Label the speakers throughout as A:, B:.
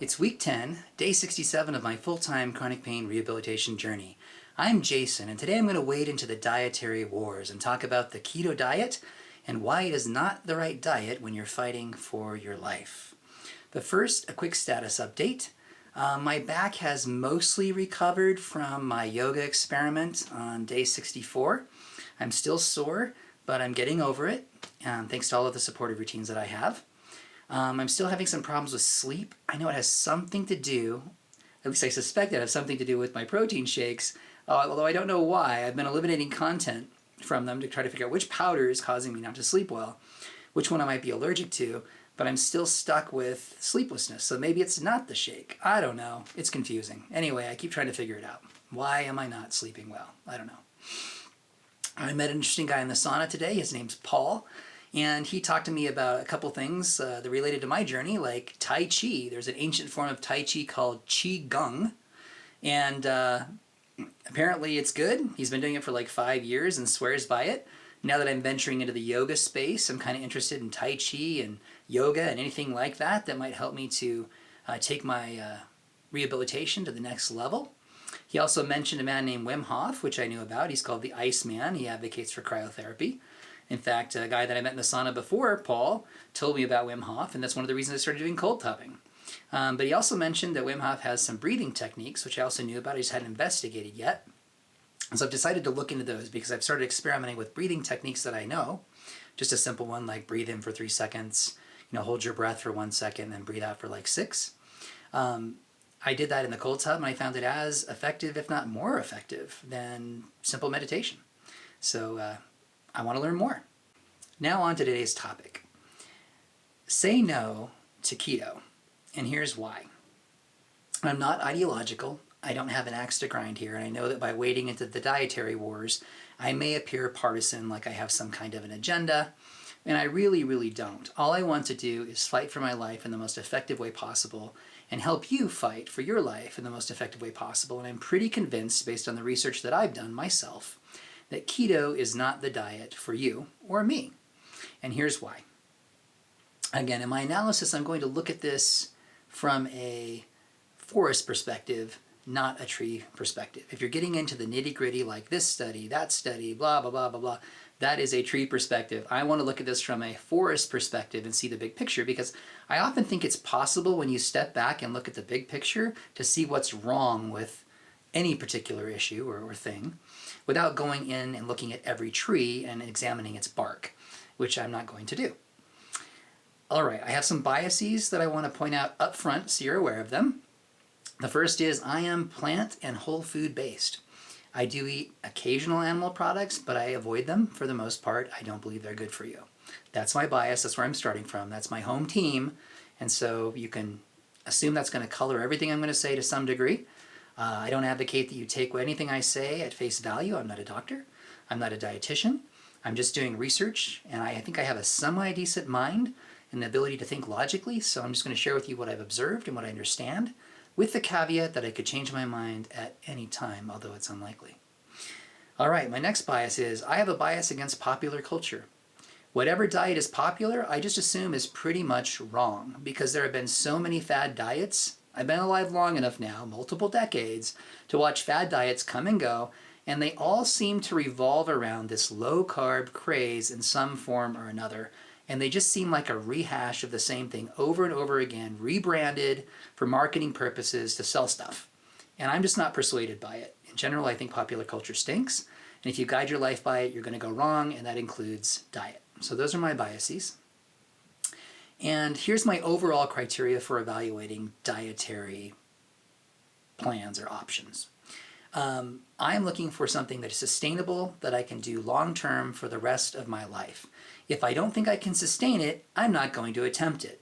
A: It's week 10, day 67 of my full-time chronic pain rehabilitation journey. I'm Jason, and today I'm going to wade into the dietary wars and talk about the keto diet and why it is not the right diet when you're fighting for your life. But first, a quick status update. My back has mostly recovered from my yoga experiment on day 64. I'm still sore, but I'm getting over it, thanks to all of the supportive routines that I have. I'm still having some problems with sleep. I know it has something to do, at least I suspect it has something to do with my protein shakes, although I don't know why. I've been eliminating content from them to try to figure out which powder is causing me not to sleep well, which one I might be allergic to, but I'm still stuck with sleeplessness, so maybe it's not the shake. I don't know. It's confusing. Anyway, I keep trying to figure it out. Why am I not sleeping well? I don't know. I met an interesting guy in the sauna today. His name's Paul. And he talked to me about a couple things that related to my journey, like Tai Chi. There's an ancient form of Tai Chi called Qi Gong. And apparently it's good. He's been doing it for like 5 years and swears by it. Now that I'm venturing into the yoga space, I'm kind of interested in Tai Chi and yoga and anything like that that might help me to take my rehabilitation to the next level. He also mentioned a man named Wim Hof, which I knew about. He's called the Iceman. He advocates for cryotherapy. In fact, a guy that I met in the sauna before, Paul, told me about Wim Hof, and that's one of the reasons I started doing cold tubbing. But he also mentioned that Wim Hof has some breathing techniques, which I also knew about. I just hadn't investigated yet. And so I've decided to look into those because I've started experimenting with breathing techniques that I know. Just a simple one like breathe in for 3 seconds, hold your breath for 1 second, and then breathe out for like 6. I did that in the cold tub, and I found it as effective, if not more effective, than simple meditation. So I want to learn more. Now on to today's topic. Say no to keto, and here's why. I'm not ideological. I don't have an axe to grind here, and I know that by wading into the dietary wars, I may appear partisan, like I have some kind of an agenda, and I really, really don't. All I want to do is fight for my life in the most effective way possible and help you fight for your life in the most effective way possible, and I'm pretty convinced, based on the research that I've done myself, that keto is not the diet for you or me. And here's why. Again, in my analysis, I'm going to look at this from a forest perspective, not a tree perspective. If you're getting into the nitty-gritty like this study, that study, blah, blah, blah, blah, blah, that is a tree perspective. I want to look at this from a forest perspective and see the big picture, because I often think it's possible when you step back and look at the big picture to see what's wrong with any particular issue or thing without going in and looking at every tree and examining its bark, which I'm not going to do. All right, I have some biases that I want to point out up front so you're aware of them. The first is I am plant and whole food based. I do eat occasional animal products, but I avoid them for the most part. I don't believe they're good for you. That's my bias. That's where I'm starting from. That's my home team. And so you can assume that's going to color everything I'm going to say to some degree. I don't advocate that you take anything I say at face value. I'm not a doctor. I'm not a dietitian. I'm just doing research, and I think I have a semi-decent mind and the ability to think logically, so I'm just going to share with you what I've observed and what I understand, with the caveat that I could change my mind at any time, although it's unlikely. All right, my next bias is I have a bias against popular culture. Whatever diet is popular, I just assume is pretty much wrong, because there have been so many fad diets. I've been alive long enough now, multiple decades, to watch fad diets come and go, and they all seem to revolve around this low-carb craze in some form or another, and they just seem like a rehash of the same thing over and over again, rebranded for marketing purposes to sell stuff. And I'm just not persuaded by it. In general, I think popular culture stinks, and if you guide your life by it, you're going to go wrong, and that includes diet. So those are my biases. And here's my overall criteria for evaluating dietary plans or options. I'm looking for something that is sustainable, that I can do long-term for the rest of my life. If I don't think I can sustain it, I'm not going to attempt it.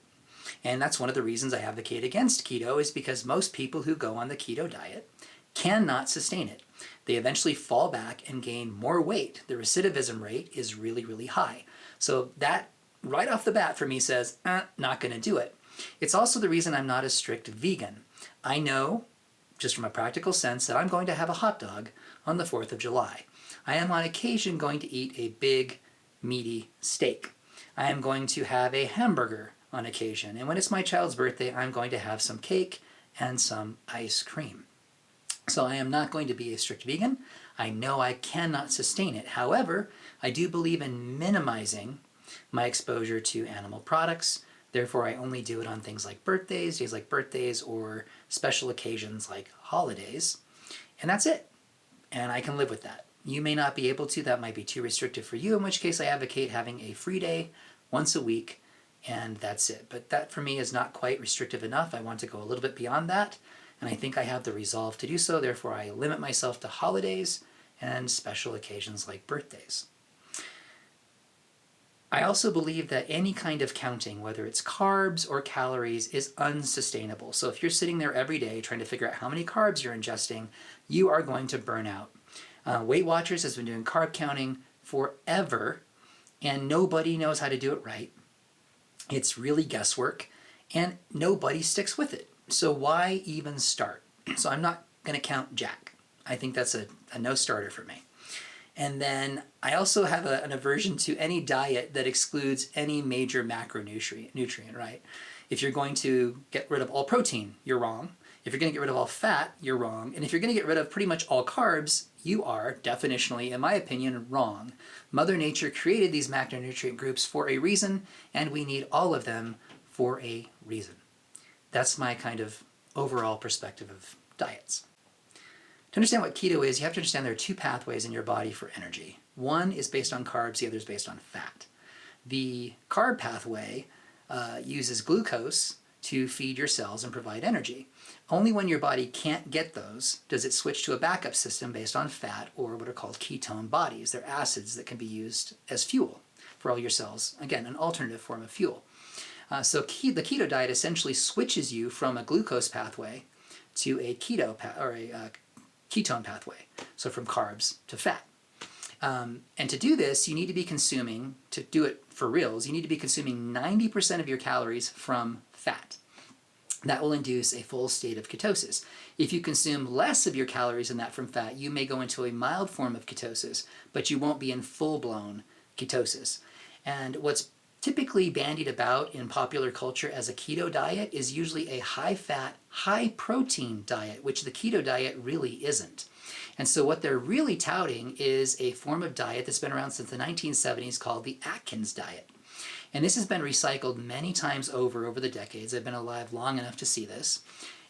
A: And that's one of the reasons I advocate against keto, is because most people who go on the keto diet cannot sustain it. They eventually fall back and gain more weight. The recidivism rate is really, really high. So that right off the bat for me says, not going to do it. It's also the reason I'm not a strict vegan. I know, just from a practical sense, that I'm going to have a hot dog on the 4th of July. I am on occasion going to eat a big, meaty steak. I am going to have a hamburger on occasion. And when it's my child's birthday, I'm going to have some cake and some ice cream. So I am not going to be a strict vegan. I know I cannot sustain it. However, I do believe in minimizing my exposure to animal products. Therefore, I only do it on things like birthdays, days like birthdays, or special occasions like holidays. And that's it. And I can live with that. You may not be able to. That might be too restrictive for you, in which case I advocate having a free day once a week, and that's it. But that for me is not quite restrictive enough. I want to go a little bit beyond that, and I think I have the resolve to do so. Therefore, I limit myself to holidays and special occasions like birthdays. I also believe that any kind of counting, whether it's carbs or calories, is unsustainable. So if you're sitting there every day trying to figure out how many carbs you're ingesting, you are going to burn out. Weight Watchers has been doing carb counting forever, and nobody knows how to do it right. It's really guesswork, and nobody sticks with it. So why even start? So I'm not going to count jack. I think that's a no-starter for me. And then I also have an aversion to any diet that excludes any major macronutrient, right? If you're going to get rid of all protein, you're wrong. If you're going to get rid of all fat, you're wrong. And if you're going to get rid of pretty much all carbs, you are definitionally, in my opinion, wrong. Mother Nature created these macronutrient groups for a reason, and we need all of them for a reason. That's my kind of overall perspective of diets. To understand what keto is, you have to understand there are two pathways in your body for energy. One is based on carbs, the other is based on fat. The carb pathway uses glucose to feed your cells and provide energy. Only when your body can't get those does it switch to a backup system based on fat, or what are called ketone bodies. They're acids that can be used as fuel for all your cells. Again, an alternative form of fuel. So the keto diet essentially switches you from a glucose pathway to a ketone pathway, so from carbs to fat. And to do this, you need to be consuming, to do it for reals, you need to be consuming 90% of your calories from fat. That will induce a full state of ketosis. If you consume less of your calories than that from fat, you may go into a mild form of ketosis, but you won't be in full-blown ketosis. And what's typically bandied about in popular culture as a keto diet is usually a high-fat, high-protein diet, which the keto diet really isn't. And so what they're really touting is a form of diet that's been around since the 1970s called the Atkins diet. And this has been recycled many times over the decades. I've been alive long enough to see this.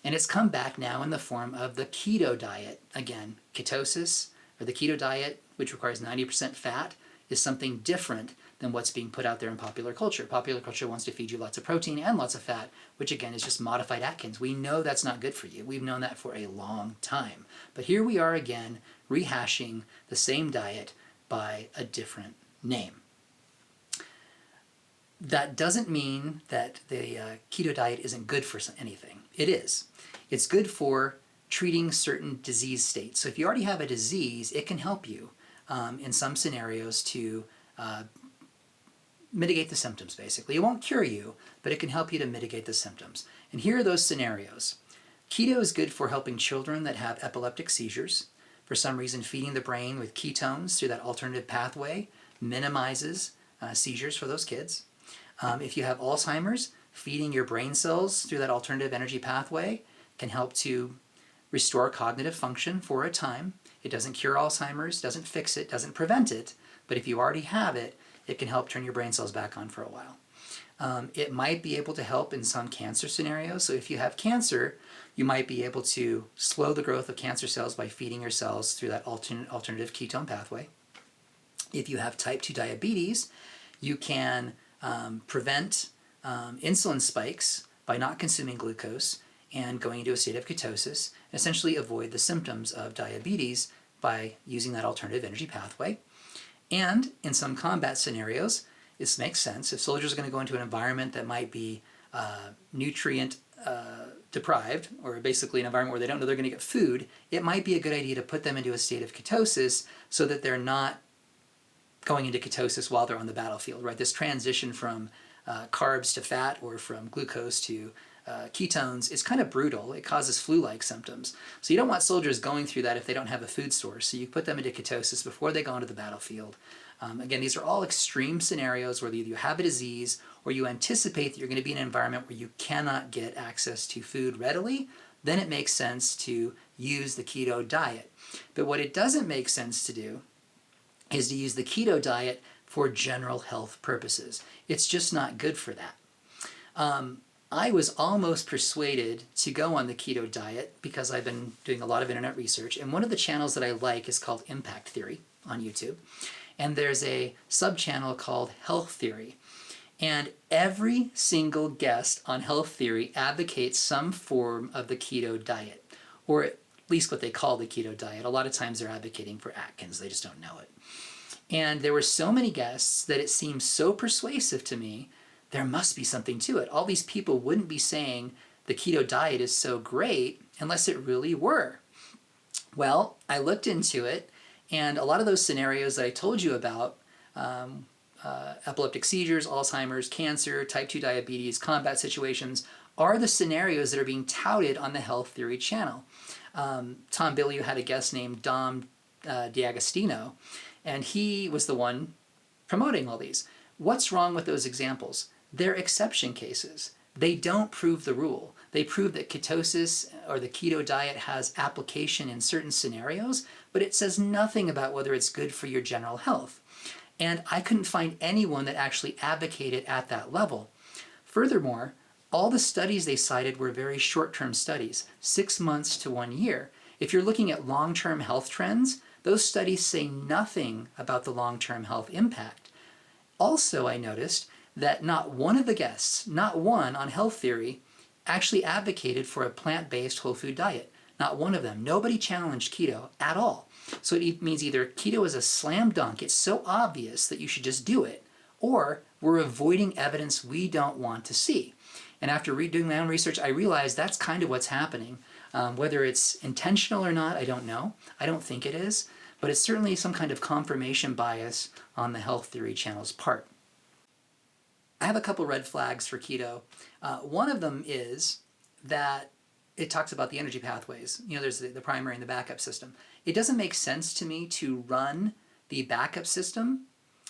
A: And it's come back now in the form of the keto diet. Again, ketosis, or the keto diet, which requires 90% fat, is something different than what's being put out there in popular culture. Popular culture wants to feed you lots of protein and lots of fat, which again is just modified Atkins. We know that's not good for you. We've known that for a long time. But here we are again, rehashing the same diet by a different name. That doesn't mean that the keto diet isn't good for anything. It is. It's good for treating certain disease states. So if you already have a disease, it can help you in some scenarios to mitigate the symptoms, basically. It won't cure you, but it can help you to mitigate the symptoms. And here are those scenarios. Keto is good for helping children that have epileptic seizures. For some reason, feeding the brain with ketones through that alternative pathway minimizes seizures for those kids. If you have Alzheimer's, feeding your brain cells through that alternative energy pathway can help to restore cognitive function for a time. It doesn't cure Alzheimer's, doesn't fix it, doesn't prevent it, but if you already have it, it can help turn your brain cells back on for a while. It might be able to help in some cancer scenarios. So if you have cancer, you might be able to slow the growth of cancer cells by feeding your cells through that alternative ketone pathway. If you have type 2 diabetes, you can prevent insulin spikes by not consuming glucose and going into a state of ketosis, and essentially avoid the symptoms of diabetes by using that alternative energy pathway. And in some combat scenarios, this makes sense. If soldiers are going to go into an environment that might be nutrient deprived, or basically an environment where they don't know they're going to get food, it might be a good idea to put them into a state of ketosis so that they're not going into ketosis while they're on the battlefield, right? This transition from carbs to fat, or from glucose to ketones, is kind of brutal. It causes flu-like symptoms. So you don't want soldiers going through that if they don't have a food source. So you put them into ketosis before they go onto the battlefield. Again, these are all extreme scenarios where either you have a disease or you anticipate that you're going to be in an environment where you cannot get access to food readily. Then it makes sense to use the keto diet. But what it doesn't make sense to do is to use the keto diet for general health purposes. It's just not good for that. I was almost persuaded to go on the keto diet because I've been doing a lot of internet research, and one of the channels that I like is called Impact Theory on YouTube, and there's a sub-channel called Health Theory. And every single guest on Health Theory advocates some form of the keto diet, or at least what they call the keto diet. A lot of times they're advocating for Atkins, they just don't know it. And there were so many guests that it seemed so persuasive to me, there must be something to it. All these people wouldn't be saying the keto diet is so great unless it really were. Well, I looked into it, and a lot of those scenarios that I told you about, epileptic seizures, Alzheimer's, cancer, type 2 diabetes, combat situations, are the scenarios that are being touted on the Health Theory channel. Tom Bilyeu had a guest named Dom D'Agostino, and he was the one promoting all these. What's wrong with those examples? They're exception cases. They don't prove the rule. They prove that ketosis or the keto diet has application in certain scenarios, but it says nothing about whether it's good for your general health. And I couldn't find anyone that actually advocated at that level. Furthermore, all the studies they cited were very short-term studies, 6 months to 1 year. If you're looking at long-term health trends, those studies say nothing about the long-term health impact. Also, I noticed that not one of the guests, not one on Health Theory, actually advocated for a plant-based whole food diet. Not one of them. Nobody challenged keto at all. So it means either keto is a slam dunk, it's so obvious that you should just do it, or we're avoiding evidence we don't want to see. And after doing my own research, I realized that's kind of what's happening. Whether it's intentional or not, I don't know. I don't think it is. But it's certainly some kind of confirmation bias on the Health Theory channel's part. I have a couple red flags for keto. One of them is that it talks about the energy pathways. You know, there's the primary and the backup system. It doesn't make sense to me to run the backup system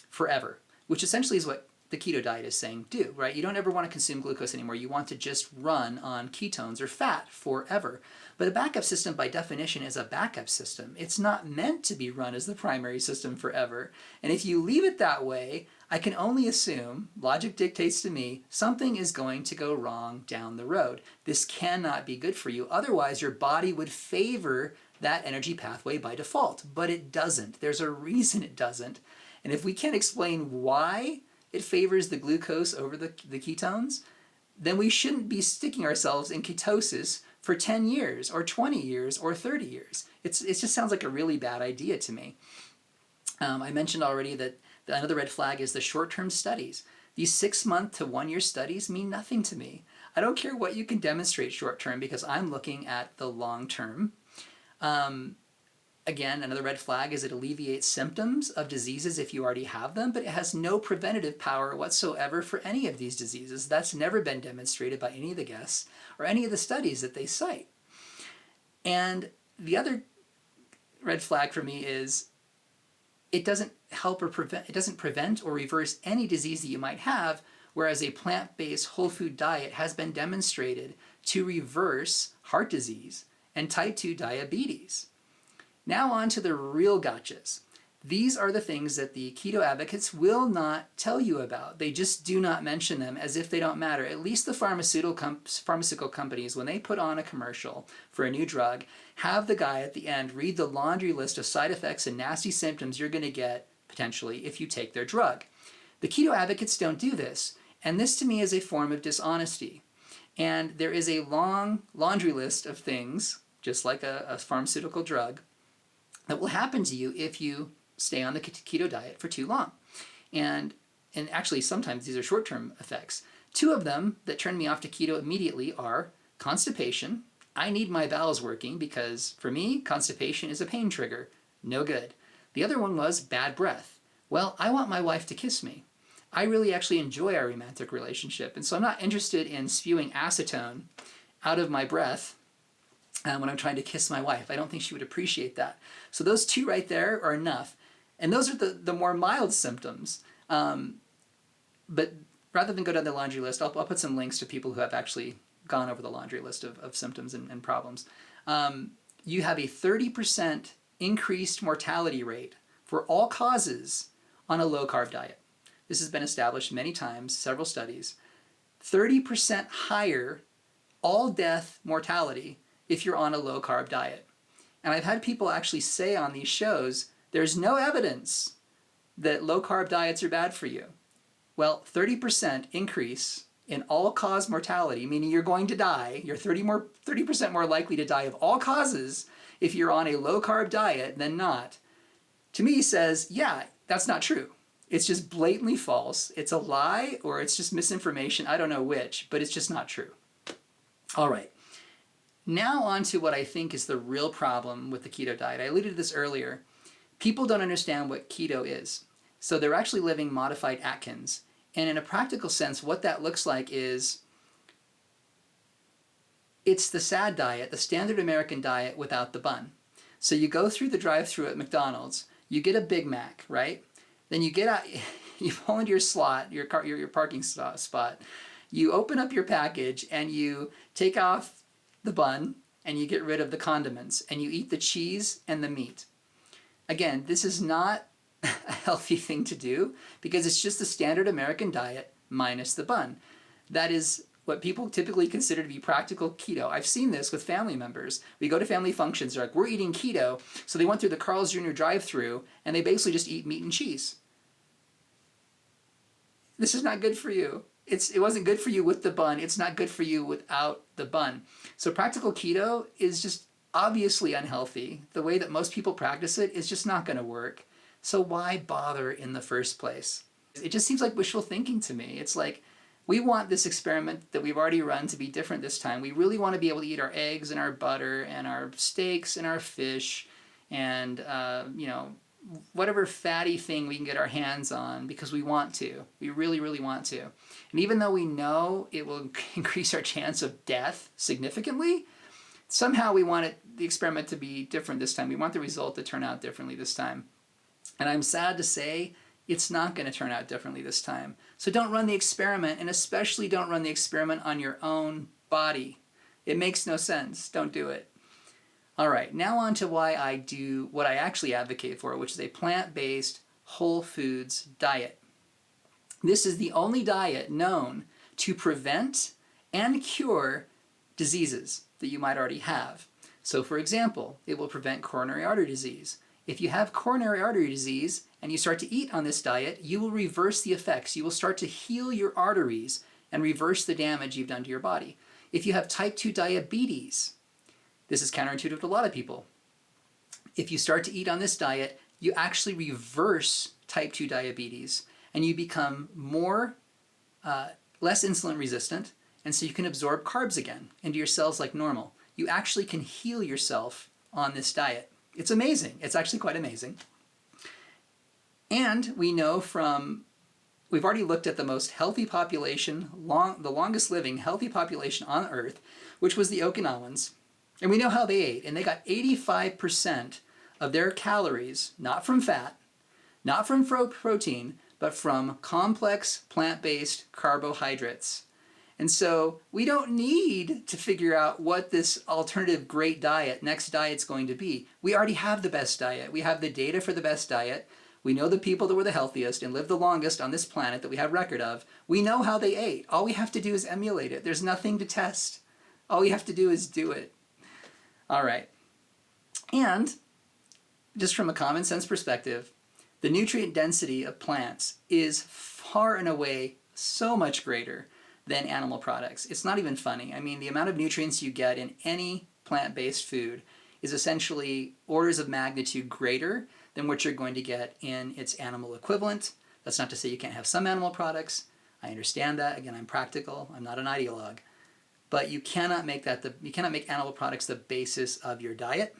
A: forever, which essentially is what the keto diet is saying do, right? You don't ever want to consume glucose anymore. You want to just run on ketones or fat forever. But a backup system, by definition, is a backup system. It's not meant to be run as the primary system forever. And if you leave it that way, I can only assume, logic dictates to me, something is going to go wrong down the road. This cannot be good for you. Otherwise, your body would favor that energy pathway by default. But it doesn't. There's a reason it doesn't. And if we can't explain why it favors the glucose over the ketones, then we shouldn't be sticking ourselves in ketosis for 10 years or 20 years or 30 years. It just sounds like a really bad idea to me. I mentioned already that another red flag is the short-term studies. These 6-month to 1 year studies mean nothing to me. I don't care what you can demonstrate short-term because I'm looking at the long-term. Again, another red flag is it alleviates symptoms of diseases if you already have them, but it has no preventative power whatsoever for any of these diseases. That's never been demonstrated by any of the guests or any of the studies that they cite. And the other red flag for me is it doesn't help or prevent, it doesn't prevent or reverse any disease that you might have, whereas a plant-based whole food diet has been demonstrated to reverse heart disease and type 2 diabetes. Now on to the real gotchas. These are the things that the keto advocates will not tell you about. They just do not mention them as if they don't matter. At least the pharmaceutical companies, when they put on a commercial for a new drug, have the guy at the end read the laundry list of side effects and nasty symptoms you're going to get, potentially, if you take their drug. The keto advocates don't do this, and this to me is a form of dishonesty. And there is a long laundry list of things, just like a pharmaceutical drug, that will happen to you if you stay on the keto diet for too long. And actually, sometimes these are short-term effects. 2 of them that turn me off to keto immediately are constipation. I need my bowels working because, for me, constipation is a pain trigger. No good. The other one was bad breath. Well, I want my wife to kiss me. I really actually enjoy our romantic relationship, and so I'm not interested in spewing acetone out of my breath when I'm trying to kiss my wife. I don't think she would appreciate that. So those 2 right there are enough. And those are the more mild symptoms. But rather than go down the laundry list, I'll put some links to people who have actually gone over the laundry list of symptoms and problems. You have a 30% increased mortality rate for all causes on a low-carb diet. This has been established many times, several studies. 30% higher all-death mortality if you're on a low-carb diet. And I've had people actually say on these shows, there's no evidence that low-carb diets are bad for you. Well, 30% increase in all-cause mortality, meaning you're going to die, you're 30% more likely to die of all causes if you're on a low-carb diet than not, to me says, yeah, that's not true. It's just blatantly false. It's a lie or it's just misinformation. I don't know which, but it's just not true. All right. Now on to what I think is the real problem with the keto diet. I alluded to this earlier. People don't understand what keto is. So they're actually living modified Atkins. And in a practical sense, what that looks like is it's the SAD diet, the standard American diet without the bun. So you go through the drive-thru at McDonald's, you get a Big Mac, right? Then you get out, you pull into your slot, your parking spot, you open up your package and you take off the bun and you get rid of the condiments and you eat the cheese and the meat. Again, this is not a healthy thing to do because it's just the standard American diet minus the bun. That is what people typically consider to be practical keto. I've seen this with family members. We go to family functions, they're like, we're eating keto. So they went through the Carl's Jr. drive-thru and they basically just eat meat and cheese. This is not good for you. It wasn't good for you with the bun. It's not good for you without the bun. So practical keto is just obviously unhealthy. The way that most people practice it is just not going to work. So why bother in the first place? It just seems like wishful thinking to me. It's like, we want this experiment that we've already run to be different this time. We really want to be able to eat our eggs and our butter and our steaks and our fish and, whatever fatty thing we can get our hands on because we want to. We really, really want to. And even though we know it will increase our chance of death significantly, somehow we want the experiment to be different this time. We want the result to turn out differently this time. And I'm sad to say it's not going to turn out differently this time. So don't run the experiment, and especially don't run the experiment on your own body. It makes no sense. Don't do it. All right, now on to why I do what I actually advocate for, which is a plant-based whole foods diet. This is the only diet known to prevent and cure diseases that you might already have. So for example, it will prevent coronary artery disease. If you have coronary artery disease and you start to eat on this diet, you will reverse the effects. You will start to heal your arteries and reverse the damage you've done to your body. If you have type 2 diabetes, this is counterintuitive to a lot of people. If you start to eat on this diet, you actually reverse type 2 diabetes and you become less insulin resistant, and so you can absorb carbs again into your cells like normal. You actually can heal yourself on this diet. It's amazing. It's actually quite amazing. And we know we've already looked at the most healthy population, the longest living healthy population on Earth, which was the Okinawans. And we know how they ate. And they got 85% of their calories, not from fat, not from protein, but from complex plant-based carbohydrates. And so we don't need to figure out what this alternative great diet, next diet's going to be. We already have the best diet. We have the data for the best diet. We know the people that were the healthiest and lived the longest on this planet that we have record of. We know how they ate. All we have to do is emulate it. There's nothing to test. All we have to do is do it. All right. And just from a common sense perspective, the nutrient density of plants is far and away so much greater than animal products. It's not even funny. I mean, the amount of nutrients you get in any plant-based food is essentially orders of magnitude greater than what you're going to get in its animal equivalent. That's not to say you can't have some animal products. I understand that. Again, I'm practical. I'm not an ideologue. But you cannot make animal products the basis of your diet.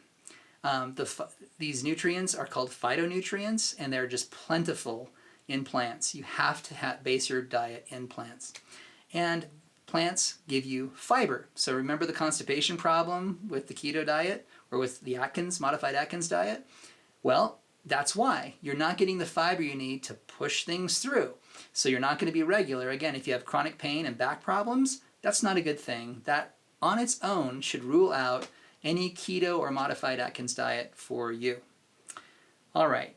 A: These nutrients are called phytonutrients, and they're just plentiful in plants. You have to base your diet in plants. And plants give you fiber. So remember the constipation problem with the keto diet or with the modified Atkins diet? Well, That's why you're not getting the fiber you need to push things through. So you're not going to be regular. Again, if you have chronic pain and back problems, that's not a good thing. That on its own should rule out any keto or modified Atkins diet for you. All right.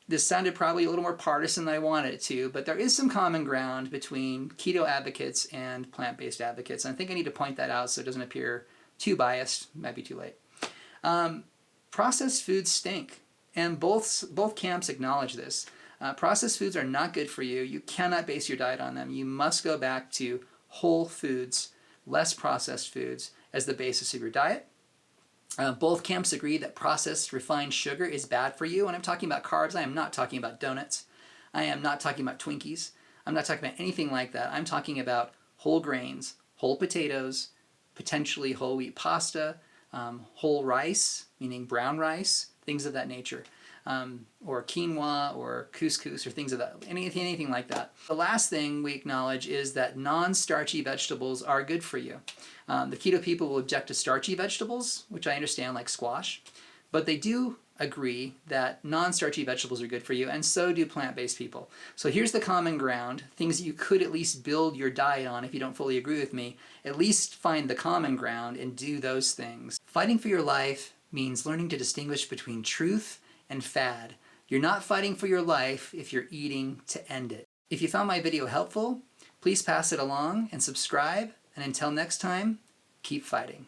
A: This sounded probably a little more partisan than I wanted it to, but there is some common ground between keto advocates and plant-based advocates. And I think I need to point that out so it doesn't appear too biased. Might be too late. Processed foods stink. And both camps acknowledge this. Processed foods are not good for you. You cannot base your diet on them. You must go back to whole foods, less processed foods, as the basis of your diet. Both camps agree that processed refined sugar is bad for you. When I'm talking about carbs, I am not talking about donuts. I am not talking about Twinkies. I'm not talking about anything like that. I'm talking about whole grains, whole potatoes, potentially whole wheat pasta, whole rice, meaning brown rice, things of that nature, or quinoa or couscous or things of that, anything like that. The last thing we acknowledge is that non-starchy vegetables are good for you. The keto people will object to starchy vegetables, which I understand, like squash, but they do agree that non-starchy vegetables are good for you, and so do plant-based people. So here's the common ground, things that you could at least build your diet on if you don't fully agree with me. At least find the common ground and do those things. Fighting for your life means learning to distinguish between truth and fad. You're not fighting for your life if you're eating to end it. If you found my video helpful, please pass it along and subscribe. And until next time, keep fighting.